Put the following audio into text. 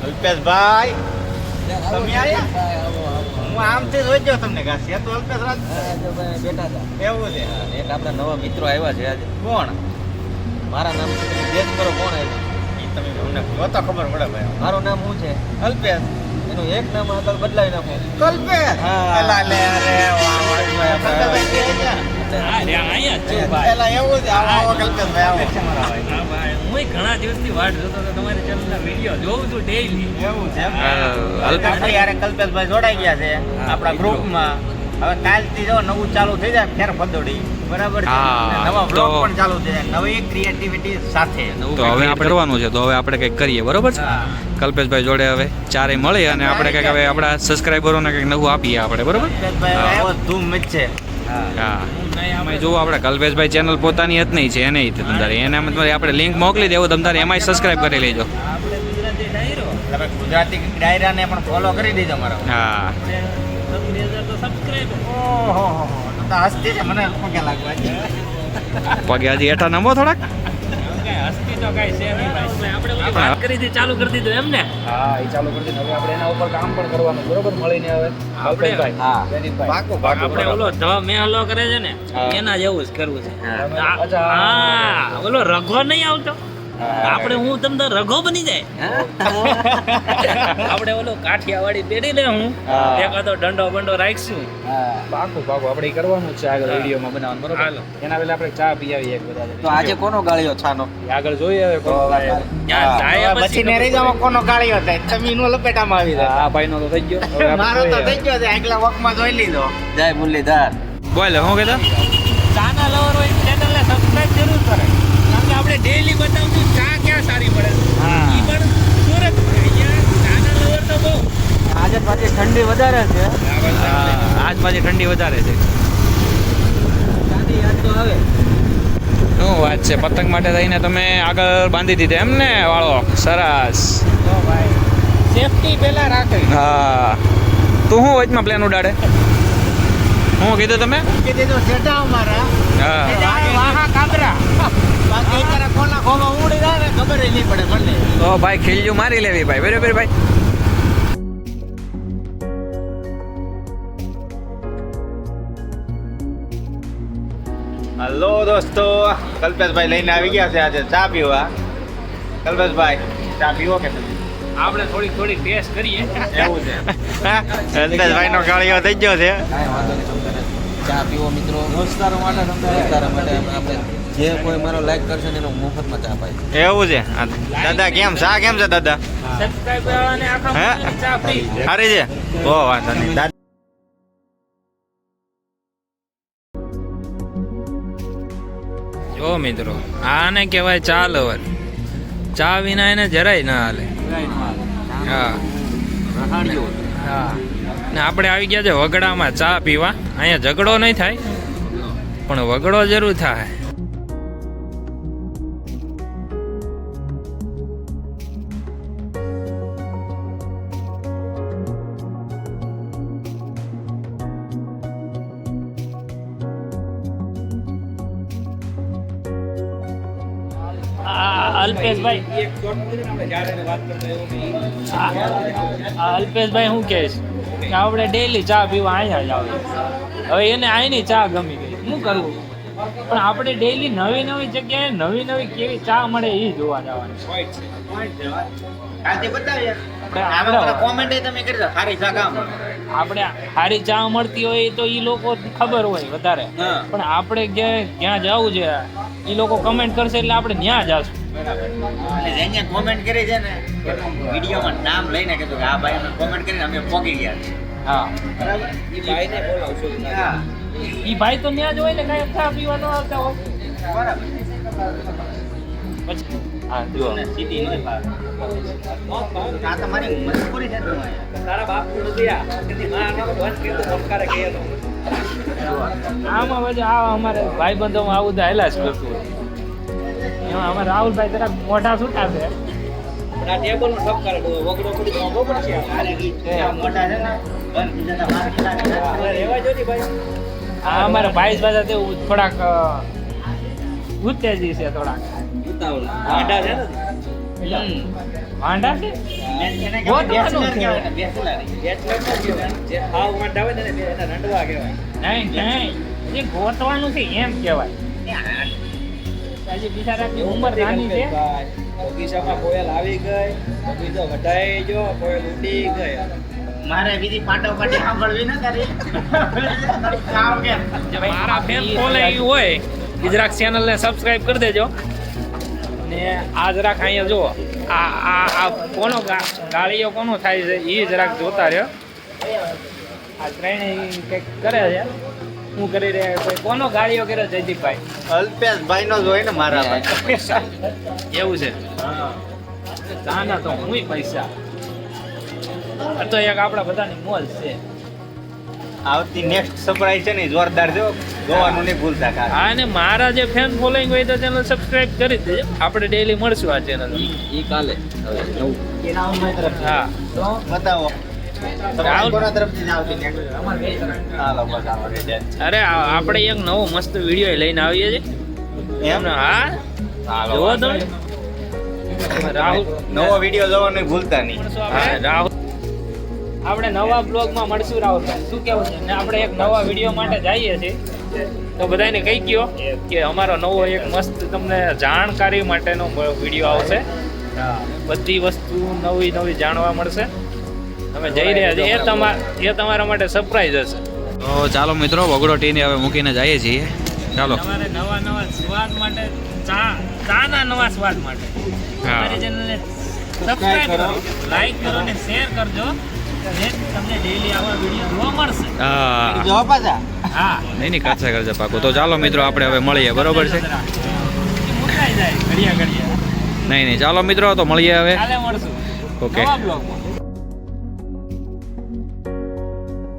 અલ્પેશભાઈ તમે આયા? હું આમથી જોઈ ગયો તમને કાશી તો અલ્પેશ રાજ બેઠા હતા. એવું છે. એક આપણા નવા મિત્રો આવ્યા છે આજે. કોણ? મારા નામ છે, તમે ગેસ કરો કોણ આવ્યું. ઈ તમે અમને કહો તો ખબર પડે ભાઈ. મારું નામ શું છે? અલ્પેશ. એનું એક નામ આગળ બદલાવી નાખો. કલ્પેશ. હા. એલા લે અરે વાહ વાહ કલ્પેશભાઈ કે છે. એલા એવું છે. આવો આવો કલ્પેશભાઈ આવો. ઘણા દિવસથી વાટ જોતો હતો તમારી ચેનલના વિડીયો જોઉં છું ડેઈલી. એવું છે એમ? આપણી હારે કલ્પેશભાઈ જોડાઈ ગયા છે આપણા ગ્રુપમાં. હવે કાલથી જો નવું ચાલુ થઈ જાય ફેર ફદોડી બરાબર છે. હા, નવા બ્લોગ તો- પણ ચાલુ થઈ જાય નવી ક્રિએટિવિટી સાથે. તો હવે આપણે કરવાનું છે, તો હવે આપણે કંઈક કરીએ, બરોબર છે? હા. કલ્પેશભાઈ જોડે હવે ચારે મળી અને આપણે કંઈક હવે આપણા સબસ્ક્રાઈબરોને કંઈક નવું આપીએ આપણે, બરોબર? કલ્પેશભાઈ હા. આવ્યો ધૂમ મચશે. હા એમાં જો આપણે કલ્પેશભાઈ ચેનલ પોતાની જ નહીં છે એને તમતારે એને આપણે લિંક મોકલી દેવો તમતારે એમાંય સબસ્ક્રાઈબ કરી લેજો. આપણે ગુજરાતી ડાયરો તમે ગુજરાતી ડાયરાને પણ ફોલો કરી દેજો મારો. હા 20,000 તો સબસ્ક્રાઇબર. ઓહો તો હસ્તી છે મને પગે લાગવા છે. પગે હજી હેઠા નમો થોડાક. હસ્તી તો કાંઈ છે નહીં ભાઈ. આપણે ઓલી વાત કરી હતી ચાલુ કરી દીધું એમ ને. હા, એ ચાલુ કરી દીધું. હવે આપણે એના ઉપર કામ પણ કરવાનું, બરોબર? મળીને હવે આપણે- હા, વેરીફાઈ. પાકું પાકું આપણે ઓલો ધ મેહલો કરે છે ને હા. એના જેવું જ કરવું છે. અચ્છા. હા ઓલો રઘો નહીં આવતો. આપણે હું તમને રઘો બની જાય. આપણે ઓલો કાઠિયાવાડી પહેરી લે હું હા. એકાદો દંડો બંડો રાખશું. હા, પાકું પાકું આપણે ઈ કરવાનું જ છે આગળ હા. વિડીયોમાં બનાવવાનું, બરોબર? હાલો. એના પહેલા આપણે ચા પી આવીએ એક બધા. તો આજે કોનો ગાળ્યો છાનો? આગળ જોઈએ હવે કોનો ગાળ્યો. ત્યાં જાય હવે પછી ને રહી જાવ કોનો ગાળ્યો થાય તમે એનો લપેટામાં આવી જાય. આ ભાઈનો તો થઈ ગયો. હવે આપણે મારો તો જોઈએ. થઈ ગયો છે આગલા વોકમાં જોઈ લીધો. જય મુરલીધર. બોલ હું કહેતો ચાના લવર હોય ચેનલને સબસ્ક્રાઇબ જરૂર કરે કારણ કે આપણે ડેઈલી બતાવશું ચા ક્યાં સારી મળે છે. હા. ઈ પણ સુરત અહીંયા ચાના લવર તો બહુ આજે પાછી ઠંડી વધારે છે. આજ પાછી ઠંડી વધારે છે. ચાની યાદ તો આવે. શું વાત છે, પતંગ માટે થઈને તમે આગળ બાંધી દીધા એમ ને વાળો? સરસ. તો ભાઈ સેફટી પહેલા રાખે. હા તું શું વચમાં પ્લેન ઉડાડે? શું કીધું તમે? મૂકી દીધો સેટા અમારા. હા વાહા કાબરા બાકી અત્યારે કોના ખોમાં ઉડી જાય ને ખબર ય નહીં પડે મને. તો ભાઈ ખીલ્યું મારી લેવી ભાઈ, બરાબર ભાઈ? હલો દોસ્તો, કલ્પેશભાઈ લઈને આવી ગયા છે આજે ચા પીવા. કલ્પેશભાઈ ચા પીવો કે તમે? આપણે થોડી ટેસ્ટ કરીએ. એવું છે. કલ્પેશભાઈ નો ગાળિયો થઈ ગયો છે. કાંઈ વાંધો નહીં તમને. ચા પીવો મિત્રો. દોસ્તારો માટે દોસ્તારો માટે આપણે જે કોઈ મારો લાઈક કરશે ને એનો મફતમાં ચા પાય. એવું છે. હા, દાદા કેમ ચા કેમ છે દાદા? સબસ્ક્રાઇબર અને આખા હે? મહિનાની ચા ફ્રી. સારી છે. ઓ વાંધો નહીં દાદા. જો મિત્રો આને કહેવાય ચા લવર. ચા વિના એને જરાય ના હાલે. હા હા ને આપણે આવી ગયા છે વગડામાં ચા પીવા. અહીંયા ઝઘડો નહીં થાય પણ વગડો જરૂર થાય. અલ્પેશભાઈ અલ્પેશભાઈ શું કહેશ કે આપણે ડેઈલી ચા પીવા અહીંયા જ આવીએ. હવે એને અહીંની ચા ગમી ગઈ શું કરવું પણ આપણે ડેઈલી નવી નવી જગ્યાએ નવી નવી કેવી ચા મળે એ જોવા જવાનું. કાલથી બતાવીએ. આપણે આમાં કોમેન્ટ તમે કરી દો સારી ચા કામ. આપણે સારી ચા મળતી હોય તો એ લોકો ખબર હોય વધારે હા. પણ આપણે ક્યાં જવું છે એ લોકો કમેન્ટ કરશે એટલે આપણે ત્યાં જાશું. અને જેને કોમેન્ટ કરી છે ને વિડીયોમાં નામ લઈને કીધું કે આ ભાઈ અમે કોમેન્ટ કરીને અમે પોગી ગયા છે. હા બરાબર? એ ભાઈને બોલાવશું. હા. એ ભાઈ તો ત્યાં જ હોય ને કાંઈ ચા પીવા ન આવતા હોય બરાબર. પછી હા જુઓ અને સીધી નહીં પાડે. આ તમારી મજબૂરી છે તમારી. તારા બાપ નથી આ તેથી માં આનો બંધ કીધું સંસ્કારે કહેલો. આમાં પછી આ અમારે ભાઈબંધોમાં આવું તો હેલા જ કરતું હોય. એમાં અમારે રાહુલભાઈ જરાક મોઢા છૂટા છે. આ ટેબલ નો ઠપકાર વગડો પડી તો બરોબર છે. આ મોટા છે ને બંધ થઈ જતા બહાર નીકળ્યા. રેવા જો ની ભાઈ. આ અમારા ભાઈ પાછા તે થોડાક ઉત્તેજી છે થોડાક. ઉતાવળ આડા છે ને. વાંઢા છે એને ગોતવાનું કહેવાય છે. બેચલર. નહીં નહીં એ ગોતવાનું છે એમ કહેવાય. હજી બિચારાની ઉંમર નાની છે. મારે બીજી પાટોપાટી સાંભળવી ન કરી. આવ કેમ? જે ભાઈ મારા ફેન ફોલોઈંગ હોય એ જરાક ચેનલને સબસ્ક્રાઇબ કરી દેજો. ને આ જરાક અહીંયા જુઓ આ કોનો ગાળીઓ કોનો થાય છે એ જરાક જોતા રહ્યો. આ ત્રણેય કંઈક કરે છે. હું કરી રહ્યા કોઈ કોનો ગાળીઓ કર્યો જયદીપભાઈ? અલ્પેશભાઈ નો જ હોય ને મારા ભાઈ. એવું છે. જાના તો હુંય પૈસા. આ તો એક આપણા બધાની મોજ છે. આવતી નેક્સ્ટ સરપ્રાઈઝ છે ને ઈ જોરદાર જો જોવાનું નહીં ભૂલતા કાકા. હા, અને મારા જે ફેન ફોલોઈંગ હોય તો ચેનલ સબસ્ક્રાઇબ કરી જ દેજો. આપણે ડેઈલી મળશું આ ચેનલ. ઈ કાલે હવે નવું અમારી તરફથી. હા, તો બતાવો રાહુલ. કોના તરફથી જ આવતી next? હાલો બસ આવો રેડી. અરે આપણે એક નવો મસ્ત વિડીયો લઈને આવીએ છીએ. એમ? હા, હાલો જોવો તમે. રાહુલ નવો વિડીયો જોવાનું ભૂલતા નહીં. હા, રાહુલ આપણે નવા બ્લોગમાં મળશું રાહુલભાઈ. શું કેવું છે? ને આપણે એક નવા વિડીયો માટે જઈએ છીએ. તો બધાને કહી ગયો કે અમારો નવો એક મસ્ત તમને જાણકારી માટેનો વિડીયો આવશે. બધી વસ્તુ નવી નવી જાણવા મળશે. અમે જઈ રહ્યા છીએ એ તમારા માટે સરપ્રાઈઝ હશે. તો ચાલો મિત્રો, વગડો ટીને હવે મૂકીને જઈએ છીએ. ચાલો. તમારે નવા નવા સ્વાદ માટે ચાના નવા સ્વાદ માટે હા. અમારી ચેનલને સબસ્ક્રાઇબ કરો, લાઈક કરો અને શેર કરજો. જેથી તમને ડેઈલી આવા વિડીયો જોવા મળશે. હા, જો પાછા હા, નહીં કાચા કરજે પાકું. તો ચાલો મિત્રો, આપણે હવે મળીએ. બરોબર છે? મુકાઈ જાય ઘડિયા ઘડિયા. નહીં ચાલો મિત્રો, તો મળીએ હવે. કાલે મળશું ઓકે. નવા બ્લોગમાં.